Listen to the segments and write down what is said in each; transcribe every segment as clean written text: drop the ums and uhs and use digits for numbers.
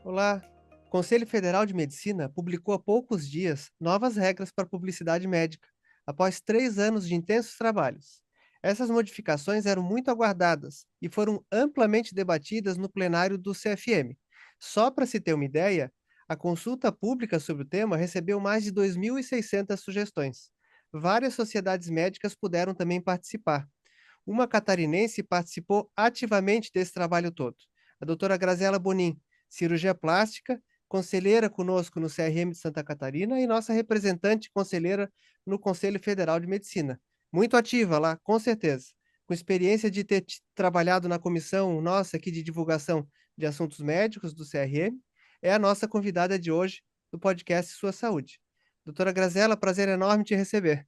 Olá! O Conselho Federal de Medicina publicou há poucos dias novas regras para publicidade médica, após 3 anos de intensos trabalhos. Essas modificações eram muito aguardadas e foram amplamente debatidas no plenário do CFM. Só para se ter uma ideia, a consulta pública sobre o tema recebeu mais de 2.600 sugestões. Várias sociedades médicas puderam também participar. Uma catarinense participou ativamente desse trabalho todo, a doutora Graziela Bonin, cirurgia plástica, conselheira conosco no CRM de Santa Catarina e nossa representante conselheira no Conselho Federal de Medicina. Muito ativa lá, com certeza. Com experiência de ter trabalhado na comissão nossa aqui de divulgação de assuntos médicos do CRM, é a nossa convidada de hoje do podcast Sua Saúde. Doutora Graziela, prazer enorme te receber.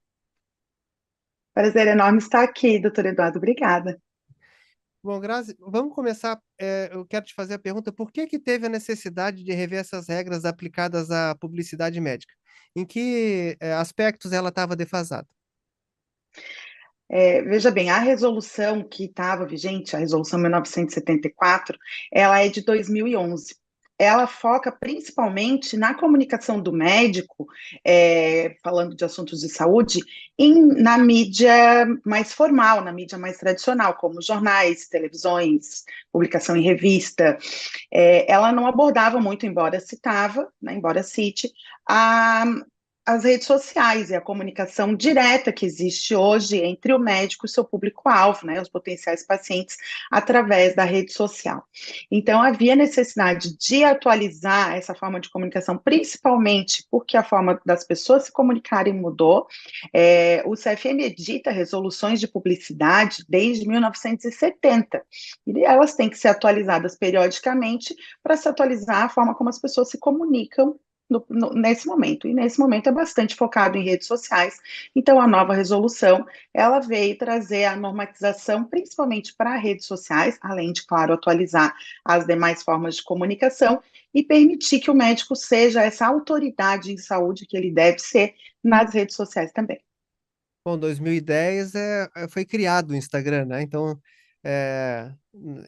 Prazer enorme estar aqui, doutor Eduardo. Obrigada. Bom, Grazi, vamos começar. Eu quero te fazer a pergunta: por que que teve a necessidade de rever essas regras aplicadas à publicidade médica? Em que aspectos ela estava defasada? Veja bem, a resolução que estava vigente, a resolução 1974, ela é de 2011. Ela foca principalmente na comunicação do médico, falando de assuntos de saúde, na mídia mais formal, na mídia mais tradicional, como jornais, televisões, publicação em revista. Ela não abordava muito, embora citava, né, embora cite, a, as redes sociais e a comunicação direta que existe hoje entre o médico e o seu público-alvo, né, os potenciais pacientes, através da rede social. Então, havia necessidade de atualizar essa forma de comunicação, principalmente porque a forma das pessoas se comunicarem mudou. O CFM edita resoluções de publicidade desde 1970, e elas têm que ser atualizadas periodicamente para se atualizar a forma como as pessoas se comunicam nesse momento. E nesse momento é bastante focado em redes sociais. Então, a nova resolução, ela veio trazer a normatização, principalmente para redes sociais, além de, claro, atualizar as demais formas de comunicação e permitir que o médico seja essa autoridade em saúde que ele deve ser nas redes sociais também. Bom, 2010 foi criado o Instagram, né? Então, é,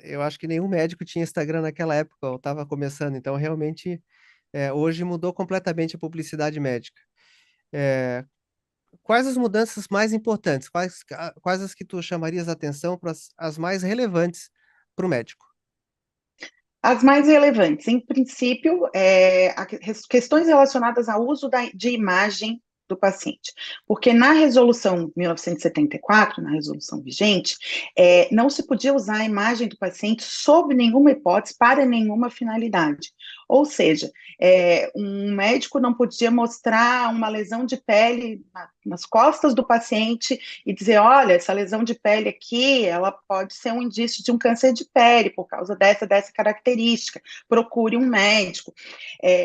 eu acho que nenhum médico tinha Instagram naquela época, eu estava começando. Então, realmente, hoje mudou completamente a publicidade médica. É, Quais as mudanças mais importantes? Quais as que tu chamarias a atenção para as mais relevantes para o médico? As mais relevantes, em princípio, questões relacionadas ao uso de imagem do paciente, porque na resolução 1974, na resolução vigente, não se podia usar a imagem do paciente sob nenhuma hipótese, para nenhuma finalidade. Ou seja, um médico não podia mostrar uma lesão de pele nas costas do paciente e dizer, olha, essa lesão de pele aqui, ela pode ser um indício de um câncer de pele, por causa dessa característica, procure um médico.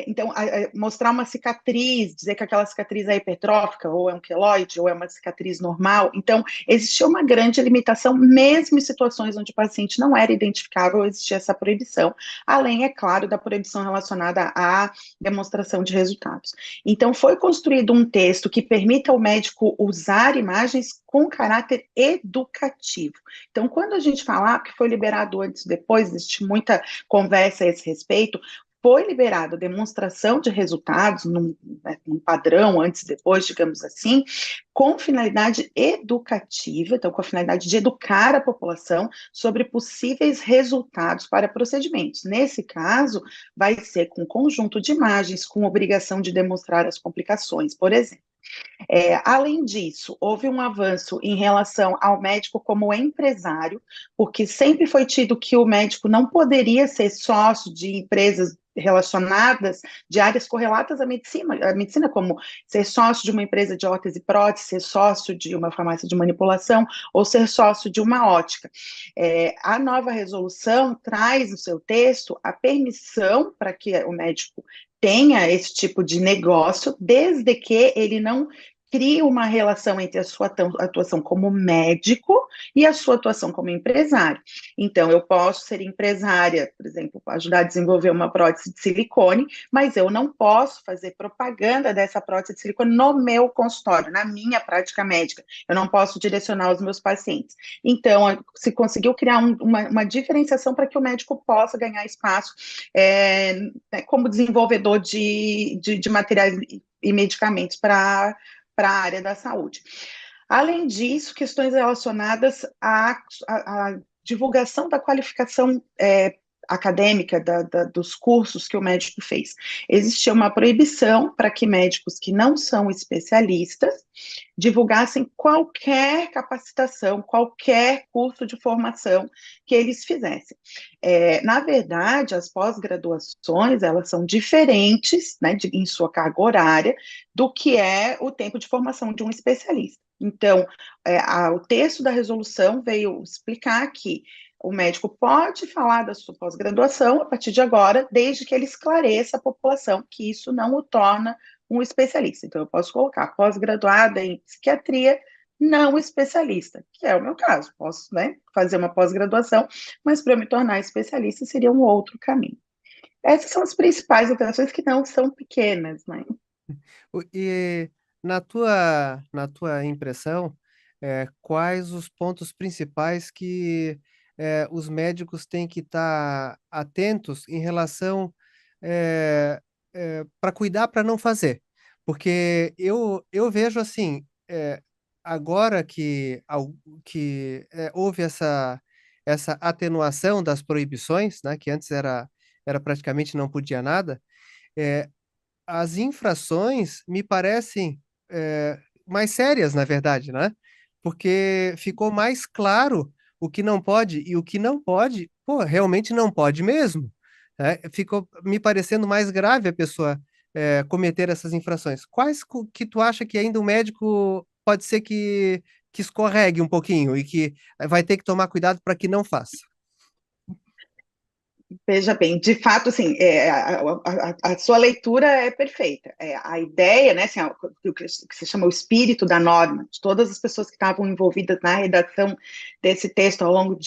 Então, mostrar uma cicatriz, dizer que aquela cicatriz é hipertrófica, ou é um queloide, ou é uma cicatriz normal. Então, existia uma grande limitação, mesmo em situações onde o paciente não era identificável, existia essa proibição, além, é claro, da proibição relacionada à demonstração de resultados. Então, foi construído um texto que permita ao médico usar imagens com caráter educativo. Então, quando a gente falar que foi liberado antes e depois, existe muita conversa a esse respeito, foi liberada a demonstração de resultados num padrão antes e depois, digamos assim, com finalidade educativa, então com a finalidade de educar a população sobre possíveis resultados para procedimentos. Nesse caso, vai ser com conjunto de imagens, com obrigação de demonstrar as complicações, por exemplo. Além disso, houve um avanço em relação ao médico como empresário, porque sempre foi tido que o médico não poderia ser sócio de empresas relacionadas de áreas correlatas à medicina, como ser sócio de uma empresa de órtese e prótese, ser sócio de uma farmácia de manipulação ou ser sócio de uma ótica. A nova resolução traz no seu texto a permissão para que o médico tenha esse tipo de negócio, desde que ele não cria uma relação entre a sua atuação como médico e a sua atuação como empresário. Então, eu posso ser empresária, por exemplo, ajudar a desenvolver uma prótese de silicone, mas eu não posso fazer propaganda dessa prótese de silicone no meu consultório, na minha prática médica. Eu não posso direcionar os meus pacientes. Então, se conseguiu criar uma diferenciação para que o médico possa ganhar espaço como desenvolvedor de materiais e medicamentos para a área da saúde. Além disso, questões relacionadas à divulgação da qualificação acadêmica dos cursos que o médico fez. Existia uma proibição para que médicos que não são especialistas divulgassem qualquer capacitação, qualquer curso de formação que eles fizessem. Na verdade, as pós-graduações, elas são diferentes, né, em sua carga horária, do que é o tempo de formação de um especialista. Então, o texto da resolução veio explicar que o médico pode falar da sua pós-graduação a partir de agora, desde que ele esclareça a população que isso não o torna um especialista. Então, eu posso colocar pós-graduada em psiquiatria, não especialista, que é o meu caso. Posso, né, fazer uma pós-graduação, mas para eu me tornar especialista seria um outro caminho. Essas são as principais alterações que não são pequenas, né? E na tua impressão, quais os pontos principais que os médicos têm que estar atentos em relação para cuidar para não fazer? Porque eu vejo assim, agora que houve essa atenuação das proibições, né, que antes era praticamente não podia nada, eh, as infrações me parecem mais sérias, na verdade, né? Porque ficou mais claro o que não pode e o que não pode, pô, realmente não pode mesmo, né? Ficou me parecendo mais grave a pessoa cometer essas infrações. Quais que tu acha que ainda o médico pode ser que escorregue um pouquinho e que vai ter que tomar cuidado para que não faça? Veja bem, de fato, assim, a sua leitura é perfeita. A ideia, né, assim, o que se chama o espírito da norma, de todas as pessoas que estavam envolvidas na redação desse texto ao longo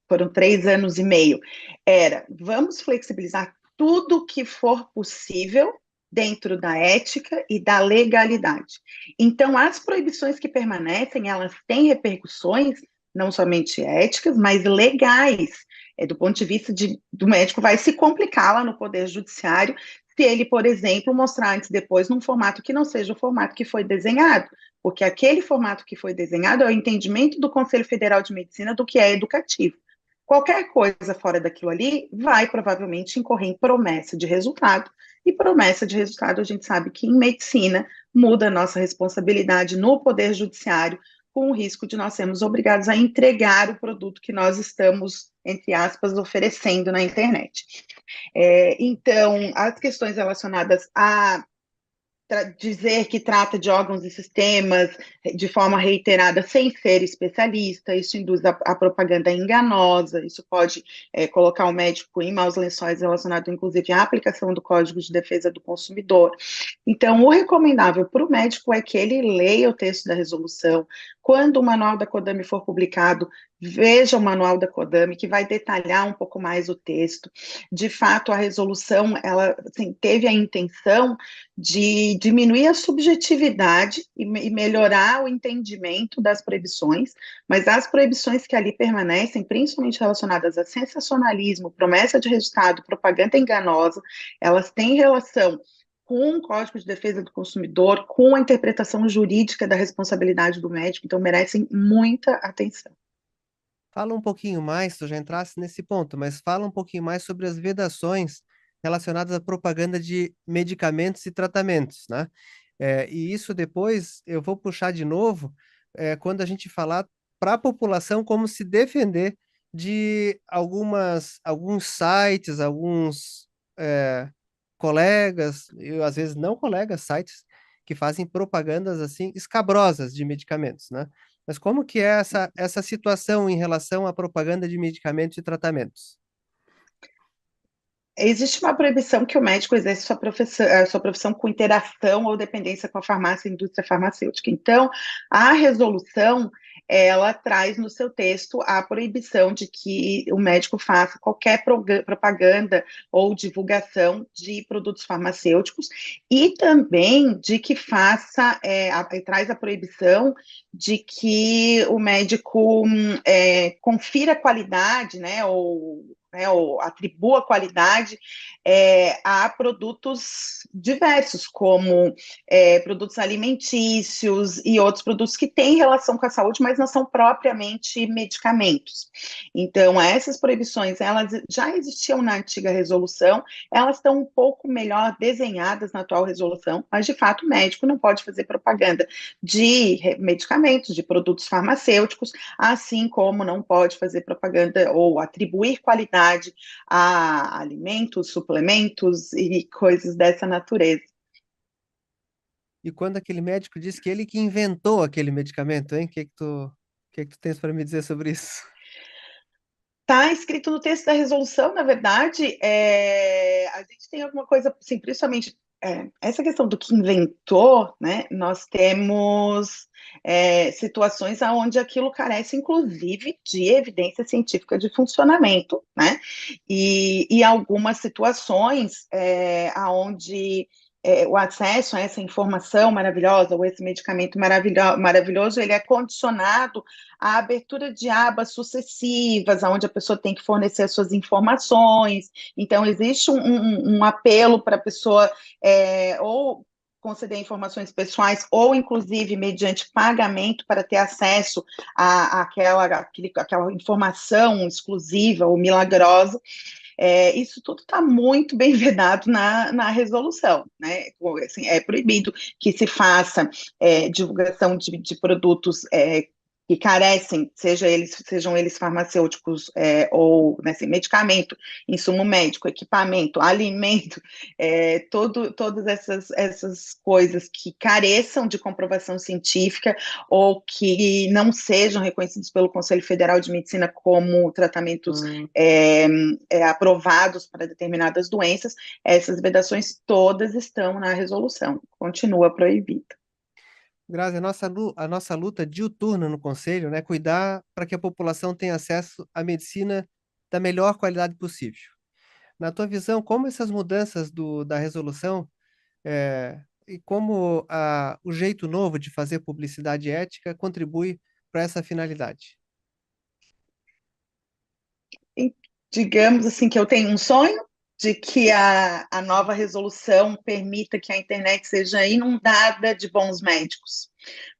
foram 3 anos e meio, vamos flexibilizar tudo que for possível dentro da ética e da legalidade. Então, as proibições que permanecem, elas têm repercussões não somente éticas, mas legais, do ponto de vista do médico, vai se complicar lá no Poder Judiciário se ele, por exemplo, mostrar antes e depois num formato que não seja o formato que foi desenhado, porque aquele formato que foi desenhado é o entendimento do Conselho Federal de Medicina do que é educativo. Qualquer coisa fora daquilo ali vai provavelmente incorrer em promessa de resultado, e promessa de resultado a gente sabe que em medicina muda a nossa responsabilidade no Poder Judiciário, com o risco de nós sermos obrigados a entregar o produto que nós estamos, entre aspas, oferecendo na internet. Então, as questões relacionadas a dizer que trata de órgãos e sistemas de forma reiterada sem ser especialista, isso induz a propaganda enganosa, isso pode colocar o médico em maus lençóis relacionado, inclusive, à aplicação do Código de Defesa do Consumidor. Então, o recomendável para o médico é que ele leia o texto da resolução. Quando o manual da CODAME for publicado, veja o manual da CODAME, que vai detalhar um pouco mais o texto. De fato, a resolução, ela assim, teve a intenção de diminuir a subjetividade e melhorar o entendimento das proibições, mas as proibições que ali permanecem, principalmente relacionadas a sensacionalismo, promessa de resultado, propaganda enganosa, elas têm relação com o Código de Defesa do Consumidor, com a interpretação jurídica da responsabilidade do médico, então merecem muita atenção. Fala um pouquinho mais, tu já entrasse nesse ponto, mas fala um pouquinho mais sobre as vedações relacionadas à propaganda de medicamentos e tratamentos, né? E isso depois eu vou puxar de novo, quando a gente falar para a população como se defender de alguns sites, alguns colegas, e às vezes não colegas, sites que fazem propagandas assim escabrosas de medicamentos, né? Mas como que é essa situação em relação à propaganda de medicamentos e tratamentos? existe uma proibição que o médico exerce a sua profissão com interação ou dependência com a farmácia e a indústria farmacêutica. Então, a resolução, ela traz no seu texto a proibição de que o médico faça qualquer propaganda ou divulgação de produtos farmacêuticos e também de que faça, traz a proibição de que o médico confira qualidade, ou atribua qualidade a produtos diversos, como produtos alimentícios e outros produtos que têm relação com a saúde, mas não são propriamente medicamentos. Então, essas proibições, elas já existiam na antiga resolução, elas estão um pouco melhor desenhadas na atual resolução, mas, de fato, o médico não pode fazer propaganda de medicamentos, de produtos farmacêuticos, assim como não pode fazer propaganda ou atribuir qualidade a alimentos, suplementos e coisas dessa natureza. E quando aquele médico diz que ele que inventou aquele medicamento, hein? O que que tu tens para me dizer sobre isso? Está escrito no texto da resolução, na verdade, a gente tem alguma coisa, assim, principalmente essa questão do que inventou, né? Nós temos situações onde aquilo carece, inclusive, de evidência científica de funcionamento, né? E algumas situações onde o acesso a essa informação maravilhosa, ou esse medicamento maravilhoso, ele é condicionado a abertura de abas sucessivas, onde a pessoa tem que fornecer as suas informações. Então, existe um apelo para a pessoa ou conceder informações pessoais, ou inclusive mediante pagamento para ter acesso àquela informação exclusiva ou milagrosa. Isso tudo está muito bem vedado na resolução, né? Assim, é proibido que se faça divulgação de produtos que carecem, sejam eles farmacêuticos ou né, assim, medicamento, insumo médico, equipamento, alimento, todas essas coisas que careçam de comprovação científica ou que não sejam reconhecidos pelo Conselho Federal de Medicina como tratamentos aprovados para determinadas doenças, essas vedações todas estão na resolução, continua proibida. Grazi, a nossa luta diuturna no Conselho, né, cuidar para que a população tenha acesso à medicina da melhor qualidade possível. Na tua visão, como essas mudanças da resolução e como o jeito novo de fazer publicidade ética contribui para essa finalidade? E, digamos assim, que eu tenho um sonho de que a nova resolução permita que a internet seja inundada de bons médicos,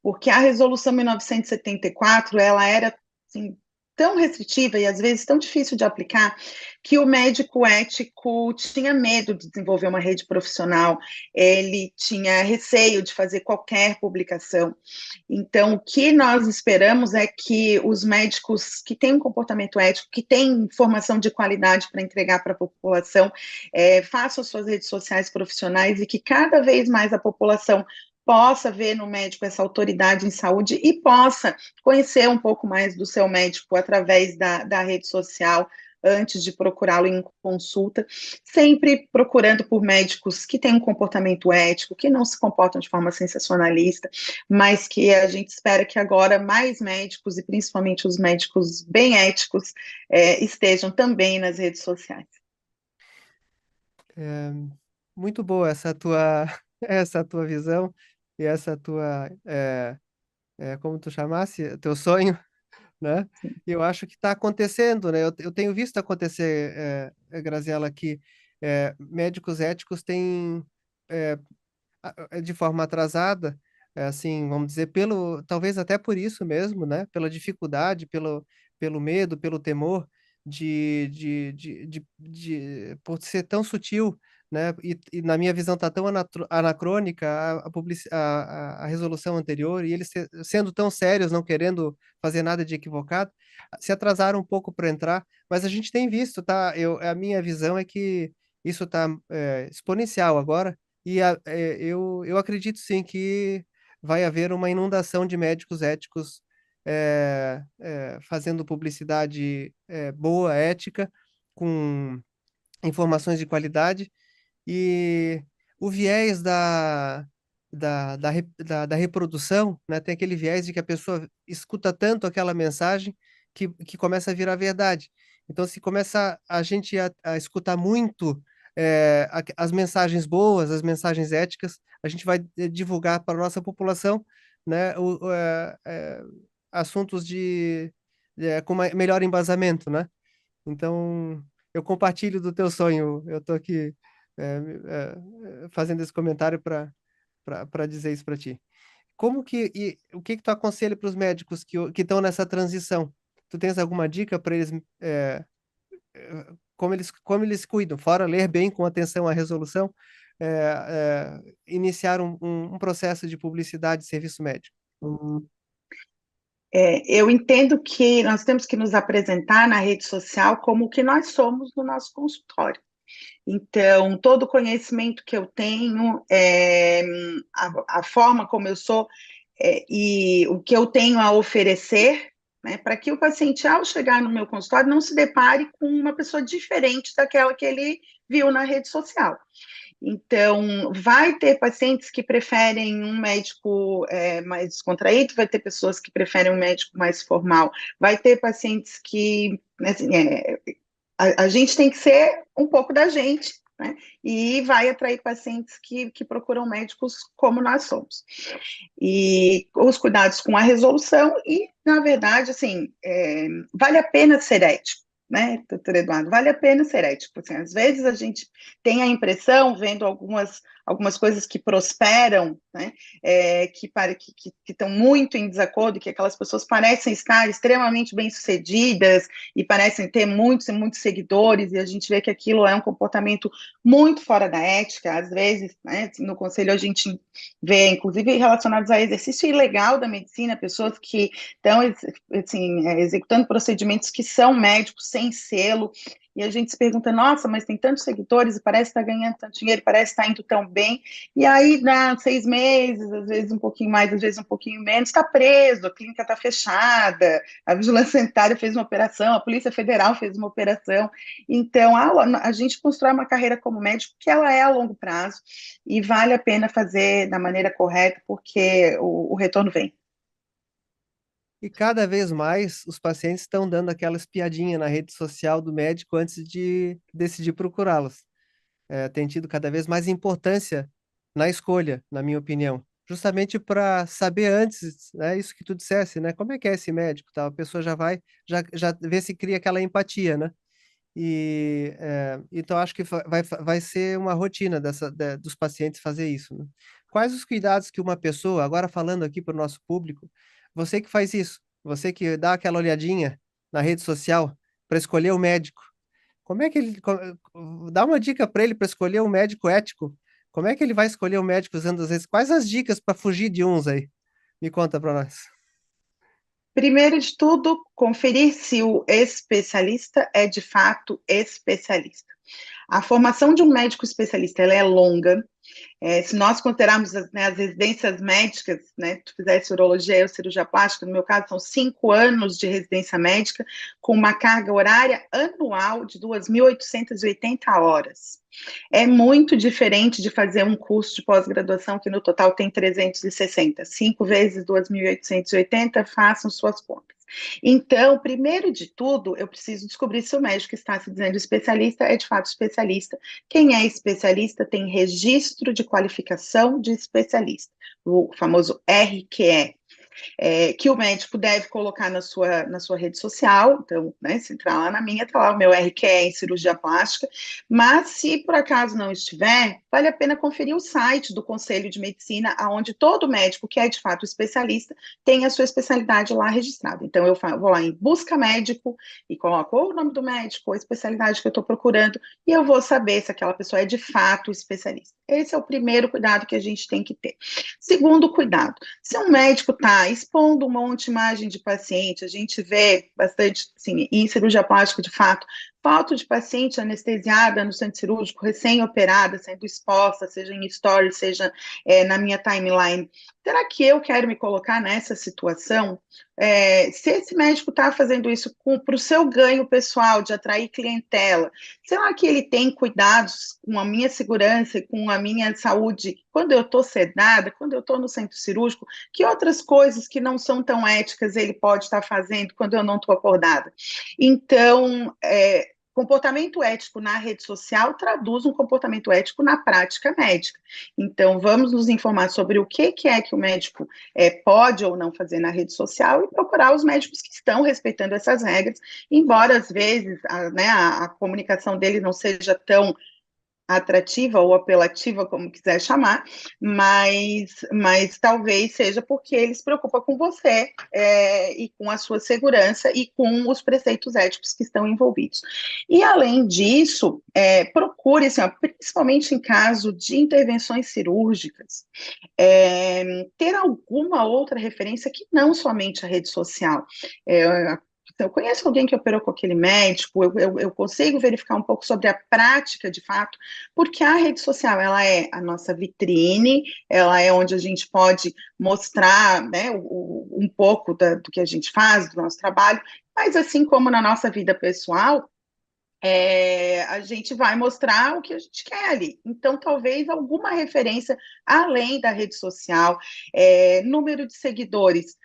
porque a resolução 1974, ela era assim, tão restritiva e às vezes tão difícil de aplicar, que o médico ético tinha medo de desenvolver uma rede profissional, ele tinha receio de fazer qualquer publicação. Então, o que nós esperamos é que os médicos que têm um comportamento ético, que têm informação de qualidade para entregar para a população, façam suas redes sociais profissionais e que cada vez mais a população possa ver no médico essa autoridade em saúde e possa conhecer um pouco mais do seu médico através da rede social, antes de procurá-lo em consulta, sempre procurando por médicos que têm um comportamento ético, que não se comportam de forma sensacionalista, mas que a gente espera que agora mais médicos, e principalmente os médicos bem éticos, estejam também nas redes sociais. É, muito boa essa tua, essa tua visão e essa tua, como tu chamasse, teu sonho, né? E eu acho que está acontecendo, né? Eu tenho visto acontecer, Graziela, que médicos éticos têm, de forma atrasada, assim, vamos dizer, talvez até por isso mesmo, né? Pela dificuldade, pelo medo, pelo temor por ser tão sutil, né? E na minha visão está tão anacrônica a resolução anterior, e eles sendo tão sérios, não querendo fazer nada de equivocado, se atrasaram um pouco para entrar, mas a gente tem visto, tá? A minha visão é que isso está exponencial agora, e eu acredito sim que vai haver uma inundação de médicos éticos fazendo publicidade boa, ética, com, informações de qualidade e o viés da reprodução, né? Tem aquele viés de que a pessoa escuta tanto aquela mensagem que começa a virar verdade. Então, se começa a gente a escutar muito as mensagens boas, as mensagens éticas, a gente vai divulgar para a nossa população, né, assuntos com melhor embasamento, né? Então, eu compartilho do teu sonho. Eu estou aqui fazendo esse comentário para dizer isso para ti. O que que tu aconselha para os médicos que estão nessa transição? Tu tens alguma dica para eles, como eles cuidam, fora ler bem com atenção a resolução, iniciar um processo de publicidade de serviço médico? Eu entendo que nós temos que nos apresentar na rede social como o que nós somos no nosso consultório. Então, todo o conhecimento que eu tenho, a forma como eu sou, e o que eu tenho a oferecer, né, para que o paciente, ao chegar no meu consultório, não se depare com uma pessoa diferente daquela que ele viu na rede social. Então, vai ter pacientes que preferem um médico mais descontraído, vai ter pessoas que preferem um médico mais formal, vai ter pacientes que, assim, a gente tem que ser um pouco da gente, né? E vai atrair pacientes que procuram médicos como nós somos. E os cuidados com a resolução e, na verdade, assim, vale a pena ser ético, né, doutor Eduardo? Vale a pena ser ético. Assim, às vezes a gente tem a impressão, vendo algumas coisas que prosperam, né, que estão muito em desacordo, que aquelas pessoas parecem estar extremamente bem-sucedidas e parecem ter muitos e muitos seguidores, e a gente vê que aquilo é um comportamento muito fora da ética. Às vezes, né, no conselho a gente vê, inclusive relacionados a exercício ilegal da medicina, pessoas que estão assim, executando procedimentos que são médicos sem selo, e a gente se pergunta, nossa, mas tem tantos seguidores e parece estar ganhando tanto dinheiro, parece estar indo tão bem, e aí dá 6 meses, às vezes um pouquinho mais, às vezes um pouquinho menos, está preso, a clínica está fechada, a vigilância sanitária fez uma operação, a Polícia Federal fez uma operação, então a gente constrói uma carreira como médico que ela é a longo prazo, e vale a pena fazer da maneira correta, porque o retorno vem. E cada vez mais os pacientes estão dando aquela espiadinha na rede social do médico antes de decidir procurá-los. Tem tido cada vez mais importância na escolha, na minha opinião. Justamente para saber antes, né, isso que tu dissesse, né? Como é que é esse médico, tal? A pessoa já vê se cria aquela empatia, né? Então acho que vai ser uma rotina dos pacientes fazer isso, né? Quais os cuidados que uma pessoa, agora falando aqui para o nosso público, você que faz isso, você que dá aquela olhadinha na rede social para escolher o médico, como é que dá uma dica para ele para escolher um médico ético? Como é que ele vai escolher um médico usando às vezes? Quais as dicas para fugir de uns aí? Me conta para nós. Primeiro de tudo, conferir se o especialista é de fato especialista. A formação de um médico especialista ela é longa. Se nós considerarmos as residências médicas, né, tu fizesse urologia ou cirurgia plástica, no meu caso são 5 anos de residência médica, com uma carga horária anual de 2.880 horas. É muito diferente de fazer um curso de pós-graduação que no total tem 360. 5 vezes 2.880, façam suas contas. Então, primeiro de tudo, eu preciso descobrir se o médico que está se dizendo especialista é de fato especialista. Quem é especialista tem registro de qualificação de especialista, o famoso RQE, que o médico deve colocar na sua rede social. Então, né, se entrar lá na minha, está lá o meu RQE em cirurgia plástica. Mas, se por acaso não estiver, vale a pena conferir o site do Conselho de Medicina, onde todo médico que é de fato especialista tem a sua especialidade lá registrada. Então, eu vou lá em busca médico e coloco ou o nome do médico, ou a especialidade que eu estou procurando, e eu vou saber se aquela pessoa é de fato especialista. Esse é o primeiro cuidado que a gente tem que ter. Segundo cuidado, se um médico está expondo um monte de imagem de paciente, a gente vê bastante, assim, em cirurgia plástica, de fato, foto de paciente anestesiada no centro cirúrgico, recém-operada, sendo exposta, seja em stories, seja na minha timeline. será que eu quero me colocar nessa situação? Se esse médico está fazendo isso para o seu ganho pessoal, de atrair clientela, será que ele tem cuidados com a minha segurança e com a minha saúde quando eu estou sedada, quando eu estou no centro cirúrgico? Que outras coisas que não são tão éticas ele pode estar fazendo quando eu não estou acordada? Então, comportamento ético na rede social traduz um comportamento ético na prática médica. Então, vamos nos informar sobre o que é que o médico pode ou não fazer na rede social e procurar os médicos que estão respeitando essas regras, embora às vezes a comunicação dele não seja tão atrativa ou apelativa, como quiser chamar, mas talvez seja porque ele se preocupa com você e com a sua segurança e com os preceitos éticos que estão envolvidos. E, além disso, procure, assim, principalmente em caso de intervenções cirúrgicas, ter alguma outra referência que não somente a rede social. Eu conheço alguém que operou com aquele médico, eu consigo verificar um pouco sobre a prática de fato, porque a rede social, ela é a nossa vitrine, ela é onde a gente pode mostrar, né, um pouco do que a gente faz, do nosso trabalho, mas assim como na nossa vida pessoal, a gente vai mostrar o que a gente quer ali. Então, talvez alguma referência além da rede social, número de seguidores.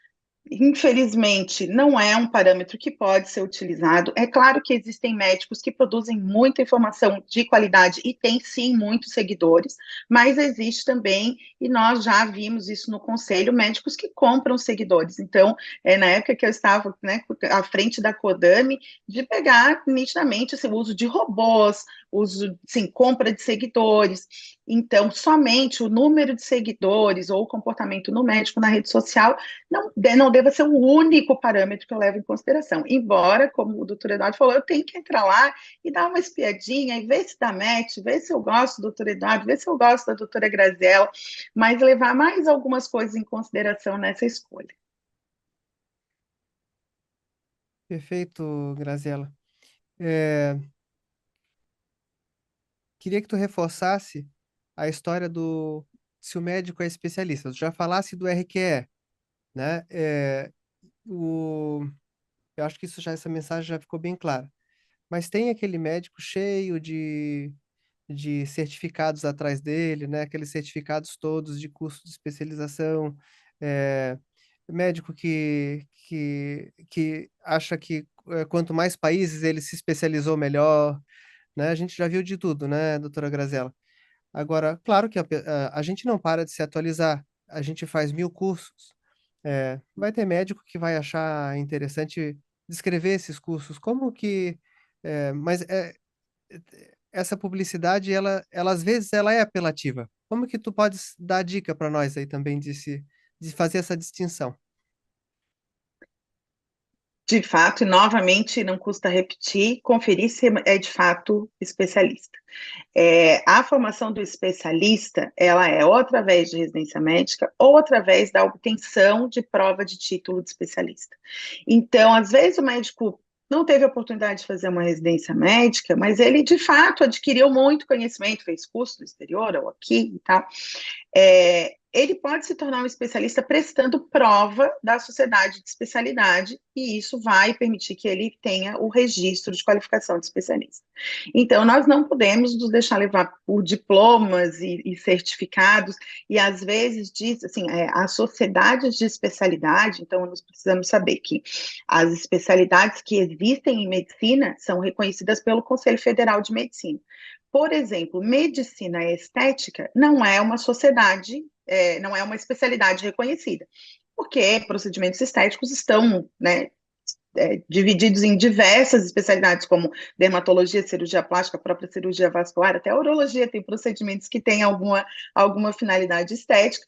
Infelizmente, não é um parâmetro que pode ser utilizado. É claro que existem médicos que produzem muita informação de qualidade e têm, sim, muitos seguidores, mas existe também, e nós já vimos isso no conselho, médicos que compram seguidores. Então, na época que eu estava, né, à frente da Codami, de pegar nitidamente assim, o uso de robôs, uso, sim, compra de seguidores. Então, somente o número de seguidores ou o comportamento no médico na rede social não deva ser o único parâmetro que eu levo em consideração. Embora, como o doutor Eduardo falou, eu tenho que entrar lá e dar uma espiadinha e ver se dá match, ver se eu gosto do doutor Eduardo, ver se eu gosto da doutora Graziella, mas levar mais algumas coisas em consideração nessa escolha. Perfeito, Graziela. É, queria que tu reforçasse a história do se o médico é especialista. Tu já falasse do RQE, né? O, eu acho que essa mensagem já ficou bem clara. Mas tem aquele médico cheio de certificados atrás dele, né? Aqueles certificados todos de curso de especialização, é, médico que acha que quanto mais países ele se especializou, melhor, né? A gente já viu de tudo, né, doutora Grazella? Agora, claro que a gente não para de se atualizar, a gente faz 1000 cursos. Vai ter médico que vai achar interessante descrever esses cursos, como que. Mas essa publicidade, ela às vezes ela é apelativa. Como que tu podes dar dica para nós aí também de fazer essa distinção? De fato, e novamente, não custa repetir, conferir se é de fato especialista. A formação do especialista, ela é ou através de residência médica ou através da obtenção de prova de título de especialista. Então, às vezes o médico não teve a oportunidade de fazer uma residência médica, mas ele de fato adquiriu muito conhecimento, fez curso no exterior ou aqui e tal. Ele pode se tornar um especialista prestando prova da sociedade de especialidade, e isso vai permitir que ele tenha o registro de qualificação de especialista. Então, nós não podemos nos deixar levar por diplomas e certificados, e às vezes diz, assim, as sociedades de especialidade, então nós precisamos saber que as especialidades que existem em medicina são reconhecidas pelo Conselho Federal de Medicina. Por exemplo, medicina estética não é uma sociedade, não é uma especialidade reconhecida, porque procedimentos estéticos estão, né, divididos em diversas especialidades, como dermatologia, cirurgia plástica, própria cirurgia vascular, até a urologia tem procedimentos que têm alguma finalidade estética.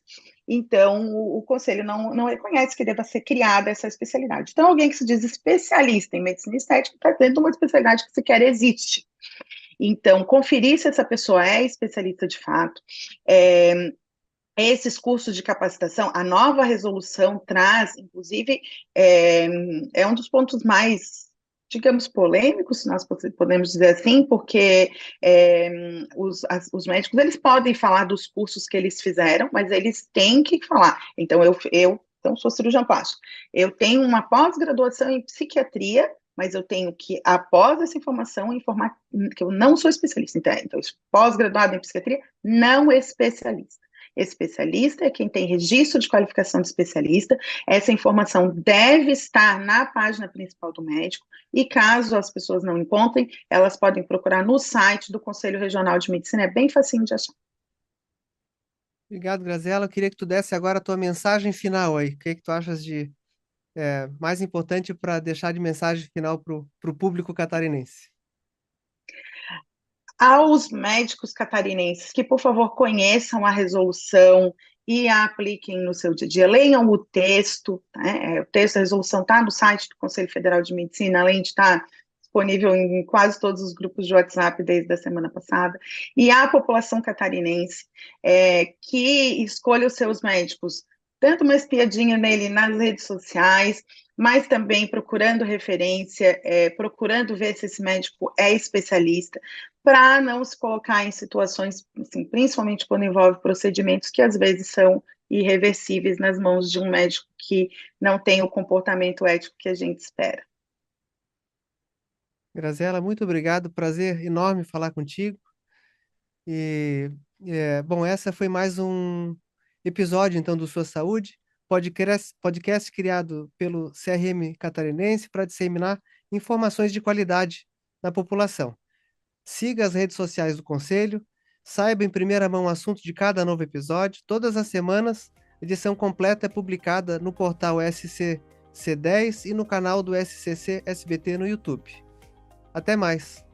Então, o conselho não reconhece que deva ser criada essa especialidade. Então, alguém que se diz especialista em medicina estética está dentro de uma especialidade que sequer existe. Então, conferir se essa pessoa é especialista de fato. Esses cursos de capacitação, a nova resolução traz, inclusive, um dos pontos mais digamos, polêmico, se nós podemos dizer assim, porque os médicos, eles podem falar dos cursos que eles fizeram, mas eles têm que falar. Então, então, sou cirurgião plástico. Eu tenho uma pós-graduação em psiquiatria, mas eu tenho que, após essa informação, informar que eu não sou especialista. Então pós-graduado em psiquiatria, não especialista. Especialista é quem tem registro de qualificação de especialista. Essa informação deve estar na página principal do médico. E caso as pessoas não encontrem, elas podem procurar no site do Conselho Regional de Medicina, é bem facinho de achar. Obrigado, Graziela. Eu queria que tu desse agora a tua mensagem final aí. O que tu achas de mais importante para deixar de mensagem final para o público catarinense? Aos médicos catarinenses que, por favor, conheçam a resolução e a apliquem no seu dia a dia, leiam o texto, né? O texto da resolução está no site do Conselho Federal de Medicina, além de estar disponível em quase todos os grupos de WhatsApp desde a semana passada, e a população catarinense que escolha os seus médicos, tanto uma espiadinha nele nas redes sociais, mas também procurando referência, procurando ver se esse médico é especialista, para não se colocar em situações, assim, principalmente quando envolve procedimentos que às vezes são irreversíveis nas mãos de um médico que não tem o comportamento ético que a gente espera. Graziela, muito obrigado. Prazer enorme falar contigo. E, bom, essa foi mais um episódio, então, do Sua Saúde, podcast criado pelo CRM Catarinense para disseminar informações de qualidade na população. Siga as redes sociais do Conselho, saiba em primeira mão o assunto de cada novo episódio. Todas as semanas, edição completa é publicada no portal SCC10 e no canal do SCC SBT no YouTube. Até mais!